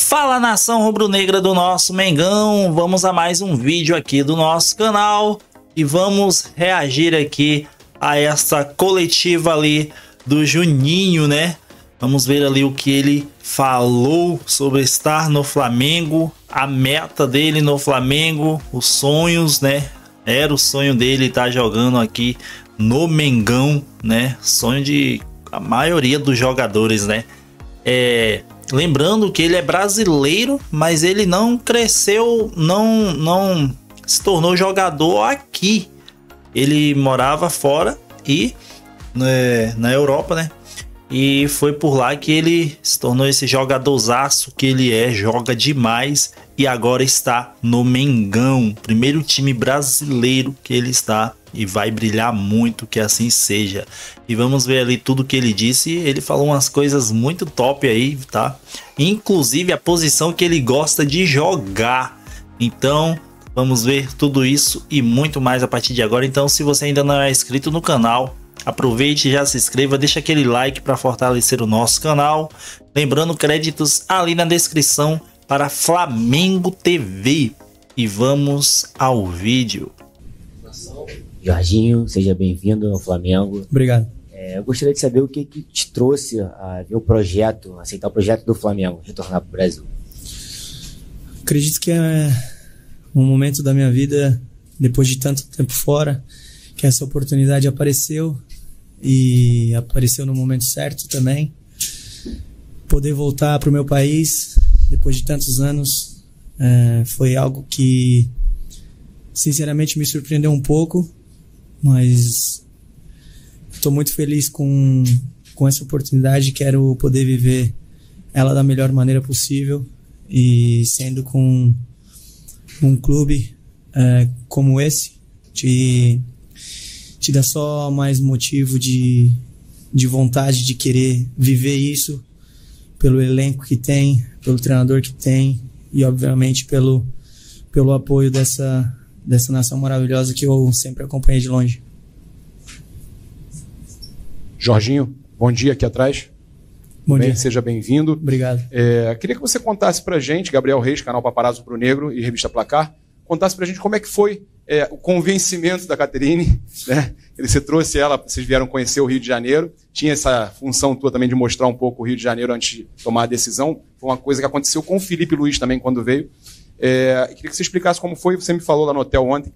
Fala, nação rubro-negra do nosso Mengão, vamos a mais um vídeo aqui do nosso canal e vamos reagir aqui a essa coletiva ali do Juninho, né? Vamos ver ali o que ele falou sobre estar no Flamengo, a meta dele no Flamengo, os sonhos, né? Era o sonho dele estar jogando aqui no Mengão, né? Sonho de a maioria dos jogadores, né? Lembrando que ele é brasileiro, mas ele não cresceu, não se tornou jogador aqui. Ele morava fora e na Europa, né? E foi por lá que ele se tornou esse jogadorzaço que ele é, joga demais e agora está no Mengão, primeiro time brasileiro que ele está e vai brilhar muito, que assim seja. E vamos ver ali tudo que ele disse. Ele falou umas coisas muito top aí, tá? Inclusive a posição que ele gosta de jogar. Então vamos ver tudo isso e muito mais a partir de agora. Então, se você ainda não é inscrito no canal, aproveite e já se inscreva, deixa aquele like para fortalecer o nosso canal. Lembrando, créditos ali na descrição para Flamengo TV. E vamos ao vídeo. Jorginho, seja bem-vindo ao Flamengo. Obrigado. Eu gostaria de saber o que te trouxe a ver o projeto, aceitar o projeto do Flamengo, retornar para o Brasil. Acredito que é um momento da minha vida, depois de tanto tempo fora, que essa oportunidade apareceu e apareceu no momento certo também. Poder voltar para o meu país depois de tantos anos foi algo que sinceramente me surpreendeu um pouco, mas estou muito feliz com essa oportunidade. Quero poder viver ela da melhor maneira possível e sendo com um clube como esse te dá só mais motivo de vontade de querer viver isso, pelo elenco que tem, pelo treinador que tem e obviamente pelo apoio dessa nação maravilhosa que eu sempre acompanhei de longe. Jorginho, bom dia aqui atrás. Bom dia. Seja bem-vindo. Obrigado. Queria que você contasse pra gente, Gabriel Reis, canal Paparazzo Rubro Negro e Revista Placar, contasse pra gente como é que foi o convencimento da Caterine, né? Você trouxe ela, vocês vieram conhecer o Rio de Janeiro, tinha essa função tua também de mostrar um pouco o Rio de Janeiro antes de tomar a decisão. Foi uma coisa que aconteceu com o Felipe Luiz também quando veio. Queria que você explicasse como foi. Você me falou lá no hotel ontem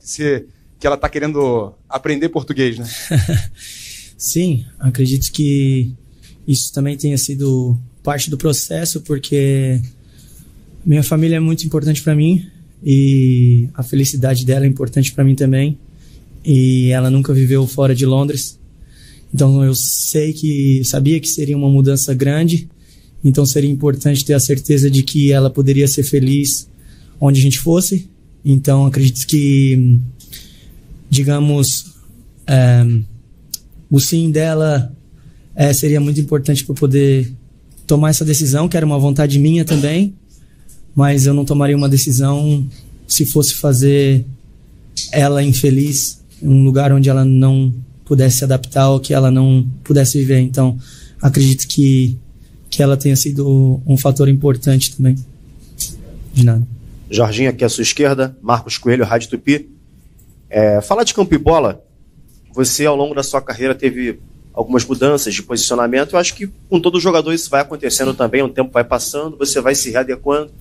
que ela está querendo aprender português, né? Sim, acredito que isso também tenha sido parte do processo, porque minha família é muito importante para mim e a felicidade dela é importante para mim também. E ela nunca viveu fora de Londres, então eu sabia que seria uma mudança grande, então seria importante ter a certeza de que ela poderia ser feliz onde a gente fosse. Então acredito que, digamos, o sim dela seria muito importante para poder tomar essa decisão, que era uma vontade minha também, mas eu não tomaria uma decisão se fosse fazer ela infeliz em um lugar onde ela não pudesse se adaptar ou que ela não pudesse viver. Então acredito que ela tenha sido um fator importante também. De nada. Jorginho, aqui à sua esquerda, Marcos Coelho, Rádio Tupi. Falar de campo e bola, você ao longo da sua carreira teve algumas mudanças de posicionamento. Eu acho que com todo jogador isso vai acontecendo também, o tempo vai passando, você vai se readequando.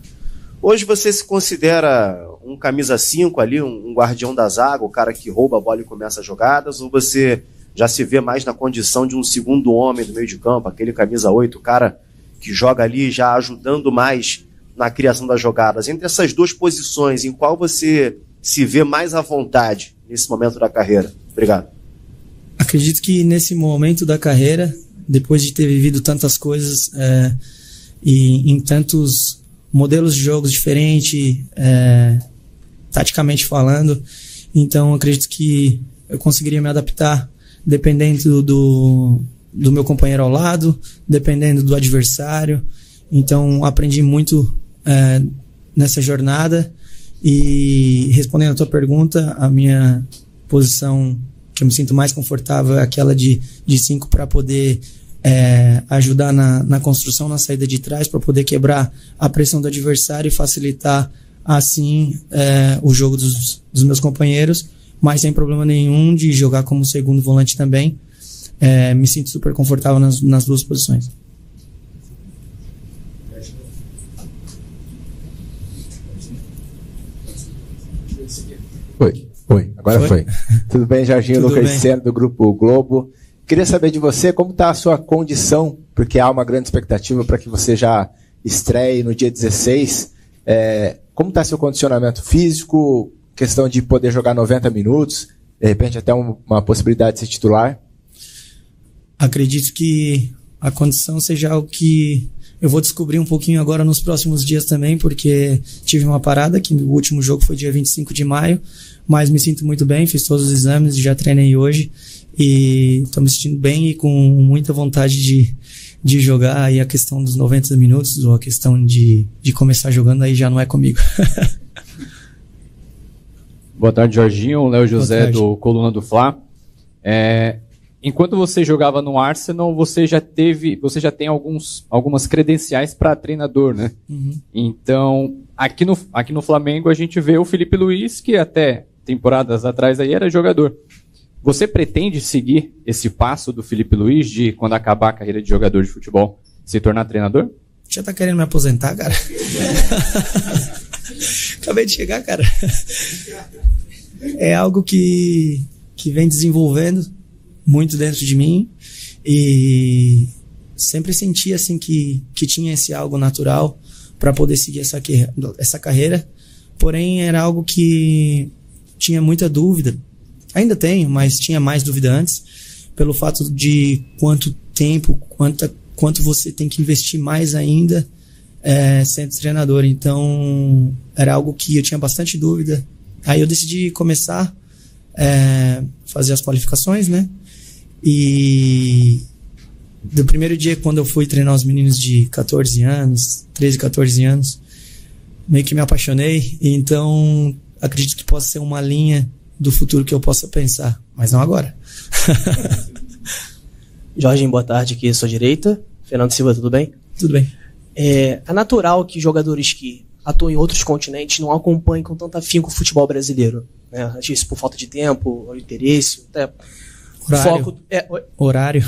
Hoje você se considera um camisa 5 ali, um guardião da zaga, o cara que rouba a bola e começa as jogadas, ou você já se vê mais na condição de um segundo homem do meio de campo, aquele camisa 8, o cara que joga ali já ajudando mais na criação das jogadas? Entre essas duas posições, em qual você se vê mais à vontade nesse momento da carreira? Obrigado. Acredito que nesse momento da carreira, depois de ter vivido tantas coisas e em tantos modelos de jogos diferentes, taticamente falando, então acredito que eu conseguiria me adaptar dependendo do meu companheiro ao lado, dependendo do adversário. Então aprendi muito nessa jornada. E respondendo a tua pergunta, a minha posição que eu me sinto mais confortável é aquela de 5 para poder ajudar na construção, na saída de trás, para poder quebrar a pressão do adversário e facilitar assim o jogo dos meus companheiros, mas sem problema nenhum de jogar como segundo volante também. Me sinto super confortável nas duas posições. Agora foi. Tudo bem, Jorginho? Tudo Lucas bem. Sena, do Grupo Globo. Queria saber de você como está a sua condição, porque há uma grande expectativa para que você já estreie no dia 16. Como está seu condicionamento físico, questão de poder jogar 90 minutos, de repente até uma possibilidade de ser titular? Acredito que a condição seja algo que eu vou descobrir um pouquinho agora nos próximos dias também, porque tive uma parada, que o último jogo foi dia 25 de maio, mas me sinto muito bem, fiz todos os exames, já treinei hoje e estou me sentindo bem e com muita vontade de jogar. Aí a questão dos 90 minutos ou a questão de começar jogando aí já não é comigo. Boa tarde, Jorginho. Léo José, do Coluna do Fla. Enquanto você jogava no Arsenal, você já tem algumas credenciais para treinador, né? Uhum. Então, aqui no Flamengo a gente vê o Felipe Luiz, que até temporadas atrás aí era jogador. Você pretende seguir esse passo do Felipe Luiz de, quando acabar a carreira de jogador de futebol, se tornar treinador? Já tá querendo me aposentar, cara? Acabei de chegar, cara. É algo que vem desenvolvendo muito dentro de mim e sempre senti assim que tinha esse algo natural para poder seguir essa carreira, porém era algo que tinha muita dúvida, ainda tenho, mas tinha mais dúvida antes, pelo fato de quanto tempo, quanto você tem que investir mais ainda sendo treinador. Então era algo que eu tinha bastante dúvida. Aí eu decidi começar fazer as qualificações, né? E do primeiro dia, quando eu fui treinar os meninos de 14 anos, 13, 14 anos, meio que me apaixonei. Então acredito que possa ser uma linha do futuro que eu possa pensar, mas não agora. Jorginho, boa tarde, aqui à sua direita. Fernando Silva, tudo bem? Tudo bem. É natural que jogadores que atuam em outros continentes não acompanhem com tanto afinco o futebol brasileiro, né? Acho isso por falta de tempo, ou interesse, até horário. Foco. Horário.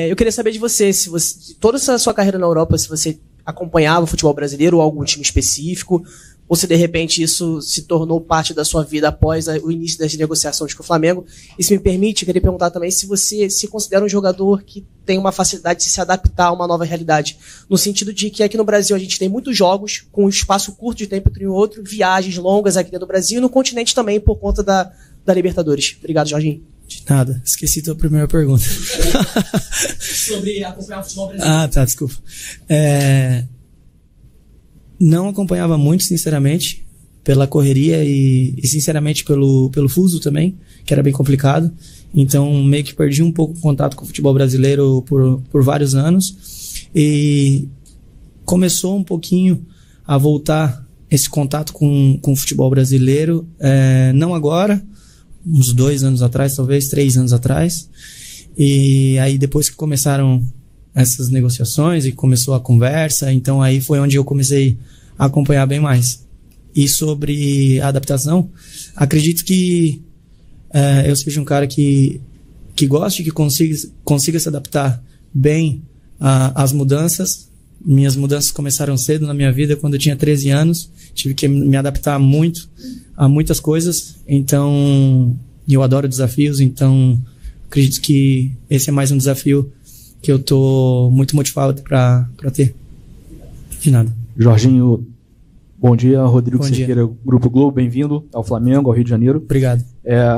Eu queria saber de você, se você, toda essa sua carreira na Europa, se você acompanhava o futebol brasileiro ou algum time específico, ou se de repente isso se tornou parte da sua vida após o início das negociações com o Flamengo. E se me permite, eu queria perguntar também se você se considera um jogador que tem uma facilidade de se adaptar a uma nova realidade, no sentido de que aqui no Brasil a gente tem muitos jogos com um espaço curto de tempo entre um e outro, viagens longas aqui dentro do Brasil e no continente também por conta da Libertadores. Obrigado, Jorginho. De nada, esqueci tua primeira pergunta. Sobre acompanhar o futebol brasileiro. Ah, tá, desculpa. Não acompanhava muito, sinceramente, pela correria e sinceramente pelo fuso também, que era bem complicado. Então meio que perdi um pouco o contato com o futebol brasileiro por vários anos. E começou um pouquinho a voltar esse contato com o futebol brasileiro, não agora, uns 2 anos atrás, talvez 3 anos atrás. E aí depois que começaram essas negociações e começou a conversa, então aí foi onde eu comecei a acompanhar bem mais. E sobre a adaptação, acredito que eu seja um cara que goste, que consiga se adaptar bem às mudanças. Minhas mudanças começaram cedo na minha vida, quando eu tinha 13 anos, tive que me adaptar muito a muitas coisas, então eu adoro desafios, então acredito que esse é mais um desafio que eu tô muito motivado para ter. De nada. Jorginho, bom dia. Rodrigo Bom dia. Cerqueira, Grupo Globo, bem-vindo ao Flamengo, ao Rio de Janeiro. Obrigado.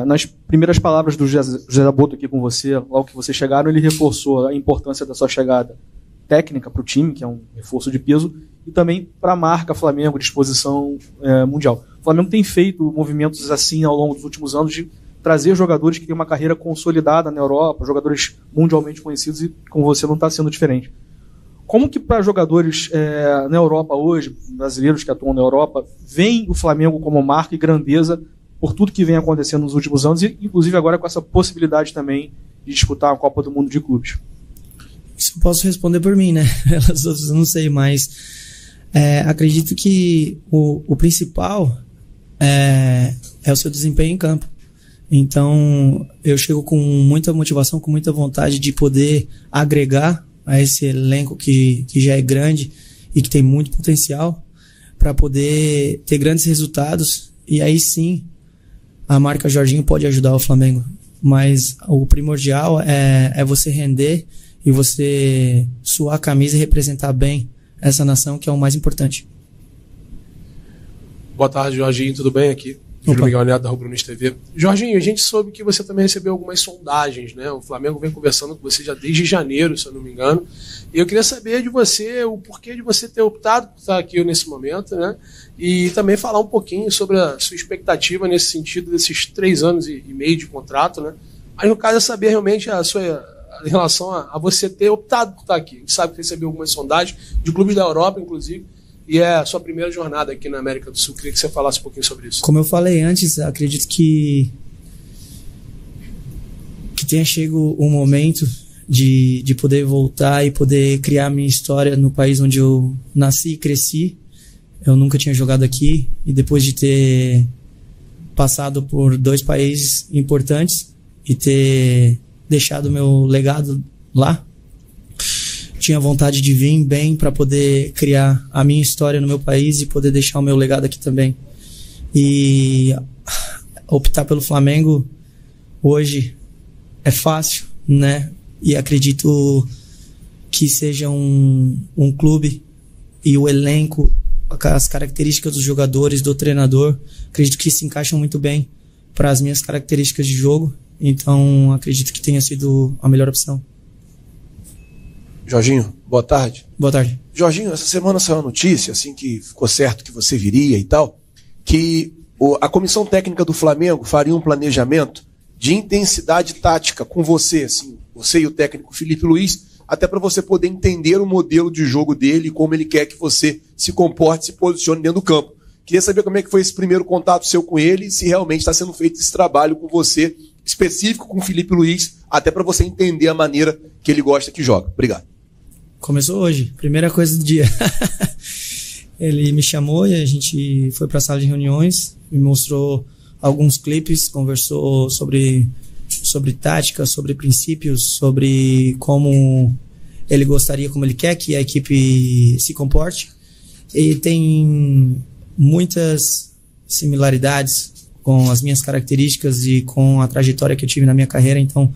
Nas primeiras palavras do José Boto aqui com você, logo que vocês chegaram, ele reforçou a importância da sua chegada técnica para o time, que é um reforço de peso, e também para a marca Flamengo, de exposição mundial. O Flamengo tem feito movimentos assim ao longo dos últimos anos de trazer jogadores que têm uma carreira consolidada na Europa, jogadores mundialmente conhecidos, e com você não está sendo diferente. Como que para jogadores na Europa hoje, brasileiros que atuam na Europa, veem o Flamengo como marca e grandeza por tudo que vem acontecendo nos últimos anos, e inclusive agora com essa possibilidade também de disputar a Copa do Mundo de Clubes? Isso eu posso responder por mim, né? Pelas outras eu não sei, mas acredito que o principal é o seu desempenho em campo. Então, eu chego com muita motivação, com muita vontade de poder agregar a esse elenco que já é grande e que tem muito potencial para poder ter grandes resultados. E aí sim, a marca Jorginho pode ajudar o Flamengo. Mas o primordial é você render e você suar a camisa e representar bem essa nação, que é o mais importante. Boa tarde, Jorginho, tudo bem aqui? Júlio Miguel Neto, da Rubro News TV. Jorginho, a gente soube que você também recebeu algumas sondagens, né? O Flamengo vem conversando com você já desde janeiro, se eu não me engano. E eu queria saber de você o porquê de você ter optado por estar aqui nesse momento, né? E também falar um pouquinho sobre a sua expectativa nesse sentido desses 3 anos e meio de contrato, né? Mas no caso é saber realmente em relação a você ter optado por estar aqui. A gente sabe que recebeu algumas sondagens de clubes da Europa, inclusive, e é a sua primeira jornada aqui na América do Sul. Queria que você falasse um pouquinho sobre isso. Como eu falei antes, acredito que tenha chegado o momento de poder voltar e poder criar minha história no país onde eu nasci e cresci. Eu nunca tinha jogado aqui, e depois de ter passado por 2 países importantes e ter deixado meu legado lá, tinha vontade de vir bem para poder criar a minha história no meu país e poder deixar o meu legado aqui também. E optar pelo Flamengo hoje é fácil, né? E acredito que seja um clube e o elenco, as características dos jogadores, do treinador, acredito que se encaixam muito bem para as minhas características de jogo. Então acredito que tenha sido a melhor opção. Jorginho, boa tarde. Boa tarde. Jorginho, essa semana saiu a notícia, assim que ficou certo que você viria e tal, que a comissão técnica do Flamengo faria um planejamento de intensidade tática com você, assim, você e o técnico Felipe Luiz, até para você poder entender o modelo de jogo dele e como ele quer que você se comporte, se posicione dentro do campo. Queria saber como é que foi esse primeiro contato seu com ele e se realmente está sendo feito esse trabalho com você, específico com o Felipe Luiz, até para você entender a maneira que ele gosta que joga. Obrigado. Começou hoje, primeira coisa do dia. Ele me chamou e a gente foi para a sala de reuniões, me mostrou alguns clipes, conversou sobre tática, sobre princípios, sobre como ele gostaria, como ele quer que a equipe se comporte. E tem muitas similaridades com as minhas características e com a trajetória que eu tive na minha carreira, então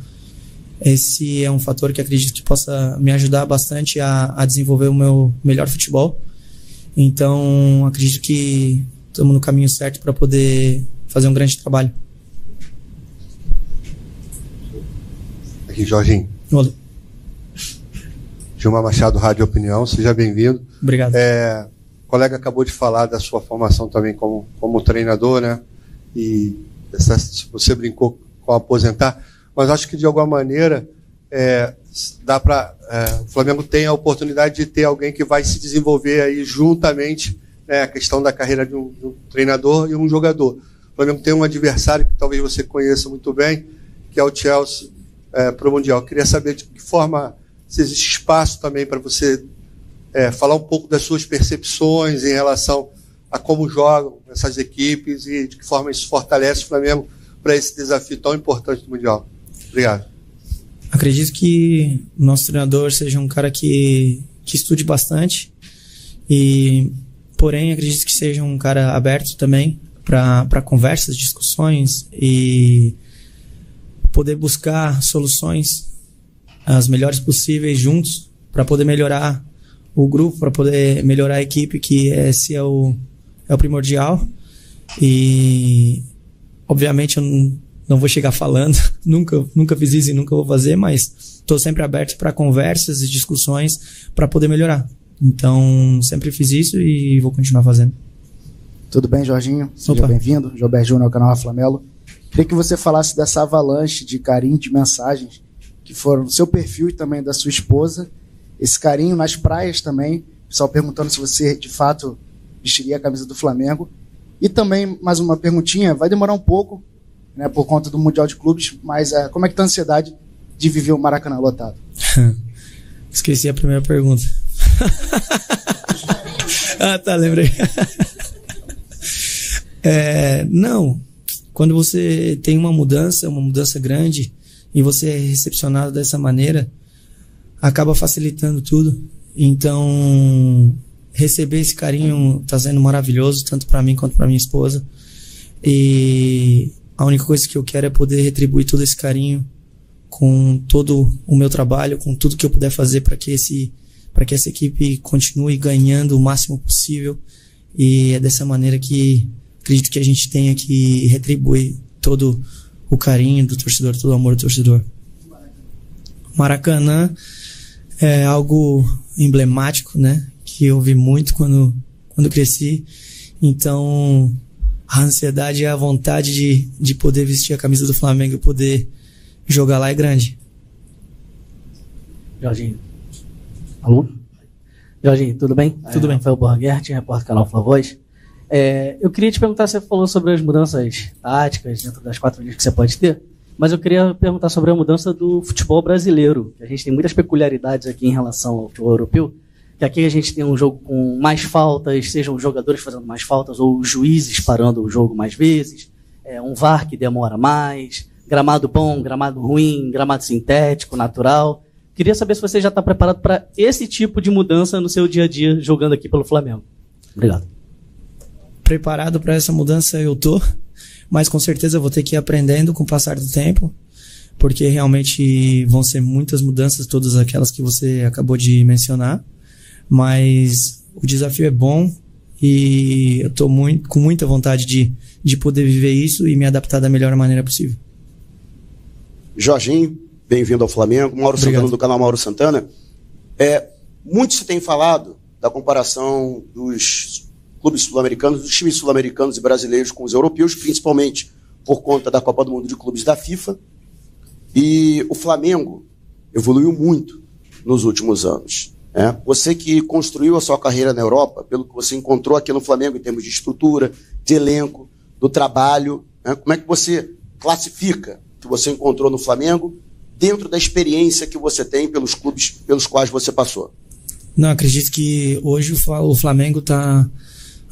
esse é um fator que acredito que possa me ajudar bastante a desenvolver o meu melhor futebol. Então acredito que estamos no caminho certo para poder fazer um grande trabalho. Aqui, Jorginho. Olá. Gilmar Machado, Rádio Opinião, seja bem-vindo. Obrigado. O colega acabou de falar da sua formação também como treinador, né? E você brincou com aposentar, mas acho que de alguma maneira dá para o Flamengo tem a oportunidade de ter alguém que vai se desenvolver aí juntamente, né, a questão da carreira de um treinador e um jogador. O Flamengo tem um adversário que talvez você conheça muito bem, que é o Chelsea para o Mundial. Queria saber de que forma, se existe espaço também para você falar um pouco das suas percepções em relação a como jogam essas equipes e de que forma isso fortalece o Flamengo para esse desafio tão importante do Mundial. Obrigado. Acredito que o nosso treinador seja um cara que estude bastante, porém acredito que seja um cara aberto também para conversas, discussões e poder buscar soluções as melhores possíveis juntos para poder melhorar o grupo, para poder melhorar a equipe, que esse é o primordial. E obviamente eu não vou chegar falando, nunca fiz isso e nunca vou fazer, mas estou sempre aberto para conversas e discussões para poder melhorar. Então, sempre fiz isso e vou continuar fazendo. Tudo bem, Jorginho? Seja bem-vindo. Gilberto Júnior, ao canal Flamelo. Queria que você falasse dessa avalanche de carinho, de mensagens que foram no seu perfil e também da sua esposa. Esse carinho nas praias também. O pessoal perguntando se você, de fato, vestiria a camisa do Flamengo. E também, mais uma perguntinha, vai demorar um pouco, né, por conta do Mundial de Clubes, mas como é que está a ansiedade de viver o Maracanã lotado? Esqueci a primeira pergunta. Tá, lembrei. Não, quando você tem uma mudança grande, e você é recepcionado dessa maneira, acaba facilitando tudo. Então, receber esse carinho tá sendo maravilhoso, tanto para mim quanto para minha esposa. E a única coisa que eu quero é poder retribuir todo esse carinho com todo o meu trabalho, com tudo que eu puder fazer para que essa equipe continue ganhando o máximo possível. E é dessa maneira que acredito que a gente tenha que retribuir todo o carinho do torcedor, todo o amor do torcedor. Maracanã é algo emblemático, né? Que eu vi muito quando cresci. Então, a ansiedade e a vontade de poder vestir a camisa do Flamengo e poder jogar lá é grande. Jorginho. Alô? Jorginho, tudo bem? Tudo bem. Rafael Borghetti, repórter do canal Fla-Voz. Eu queria te perguntar, você falou sobre as mudanças táticas dentro das 4 linhas que você pode ter, mas eu queria perguntar sobre a mudança do futebol brasileiro. A gente tem muitas peculiaridades aqui em relação ao futebol europeu, que aqui a gente tem um jogo com mais faltas, sejam os jogadores fazendo mais faltas ou os juízes parando o jogo mais vezes, um VAR que demora mais, gramado bom, gramado ruim, gramado sintético, natural. Queria saber se você já está preparado para esse tipo de mudança no seu dia a dia jogando aqui pelo Flamengo. Obrigado. Preparado para essa mudança eu tô, mas com certeza eu vou ter que ir aprendendo com o passar do tempo, porque realmente vão ser muitas mudanças, todas aquelas que você acabou de mencionar, mas o desafio é bom e eu tô com muita vontade de poder viver isso e me adaptar da melhor maneira possível. Jorginho, bem-vindo ao Flamengo. Mauro Obrigado. Santana, do canal Mauro Santana. Muito se tem falado da comparação dos clubes sul-americanos, dos times sul-americanos e brasileiros com os europeus, principalmente por conta da Copa do Mundo de Clubes da FIFA. E o Flamengo evoluiu muito nos últimos anos. Você que construiu a sua carreira na Europa, pelo que você encontrou aqui no Flamengo em termos de estrutura, de elenco, do trabalho, como é que você classifica o que você encontrou no Flamengo dentro da experiência que você tem pelos clubes pelos quais você passou? Não, acredito que hoje o Flamengo está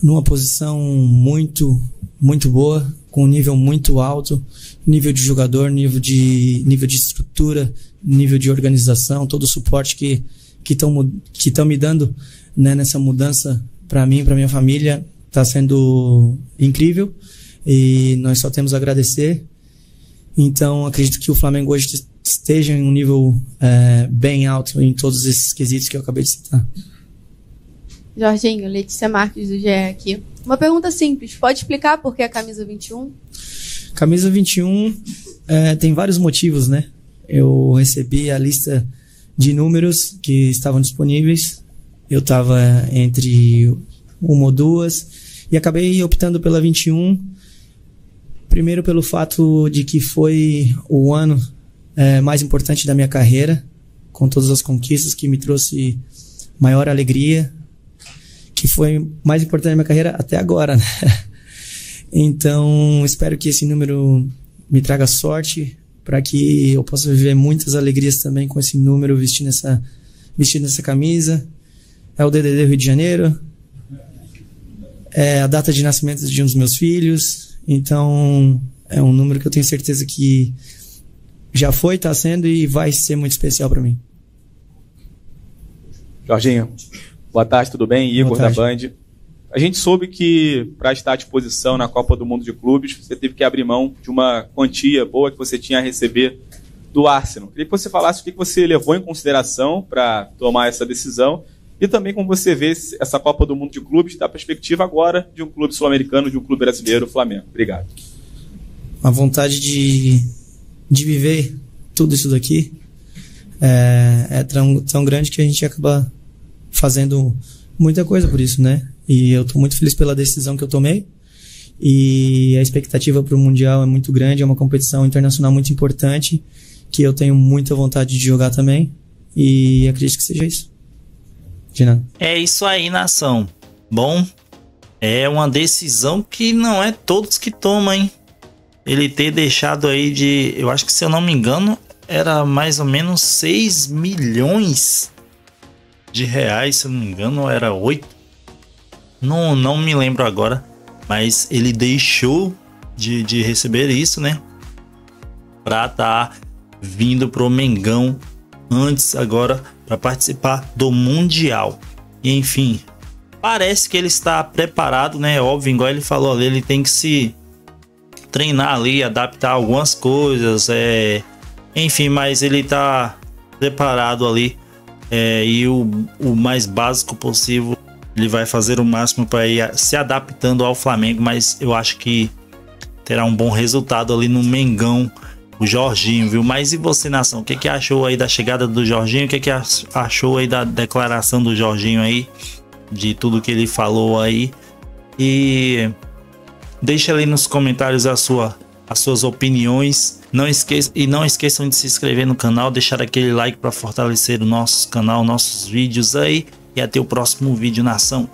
numa posição muito, muito boa, com um nível muito alto, nível de jogador, nível de estrutura, nível de organização, todo o suporte que estão me dando, né, nessa mudança para mim, para minha família, está sendo incrível e nós só temos a agradecer. Então acredito que o Flamengo hoje esteja em um nível bem alto em todos esses quesitos que eu acabei de citar. Jorginho, Letícia Marques do GE aqui. Uma pergunta simples, pode explicar por que a camisa 21? Camisa 21 tem vários motivos, né? Eu recebi a lista de números que estavam disponíveis, eu estava entre uma ou duas e acabei optando pela 21, primeiro pelo fato de que foi o ano mais importante da minha carreira, com todas as conquistas, que me trouxe maior alegria, que foi mais importante da minha carreira até agora, né? Então, espero que esse número me traga sorte para que eu possa viver muitas alegrias também com esse número, vestindo essa camisa. É o DDD Rio de Janeiro, é a data de nascimento de um dos meus filhos, então é um número que eu tenho certeza que já foi, está sendo e vai ser muito especial para mim. Jorginho, boa tarde, tudo bem? Igor da Band. A gente soube que, para estar à disposição na Copa do Mundo de Clubes, você teve que abrir mão de uma quantia boa que você tinha a receber do Arsenal. Queria que você falasse o que você levou em consideração para tomar essa decisão e também como você vê essa Copa do Mundo de Clubes da perspectiva agora de um clube sul-americano, de um clube brasileiro, o Flamengo. Obrigado. A vontade de viver tudo isso daqui é tão grande que a gente acaba fazendo muita coisa por isso, né? E eu estou muito feliz pela decisão que eu tomei e a expectativa para o Mundial é muito grande, é uma competição internacional muito importante que eu tenho muita vontade de jogar também e acredito que seja isso. De nada. É isso aí, nação. Bom, é uma decisão que não é todos que tomam, hein? Ele ter deixado aí eu acho que, se eu não me engano, era mais ou menos 6 milhões de reais, se eu não me engano, ou era 8. Não me lembro agora, mas ele deixou de receber isso, né? Pra estar vindo pro Mengão antes agora para participar do Mundial. E, enfim, parece que ele está preparado, né? Óbvio, igual ele falou ali, ele tem que se treinar ali, adaptar algumas coisas, enfim, mas ele tá preparado ali, e o mais básico possível, ele vai fazer o máximo para ir se adaptando ao Flamengo, mas eu acho que terá um bom resultado ali no Mengão, o Jorginho, viu? Mas e você, nação? O que achou aí da chegada do Jorginho? O que achou aí da declaração do Jorginho aí? De tudo que ele falou aí? E deixa ali nos comentários as suas opiniões. Não esqueçam de se inscrever no canal, deixar aquele like para fortalecer o nosso canal, nossos vídeos aí. E até o próximo vídeo, nação.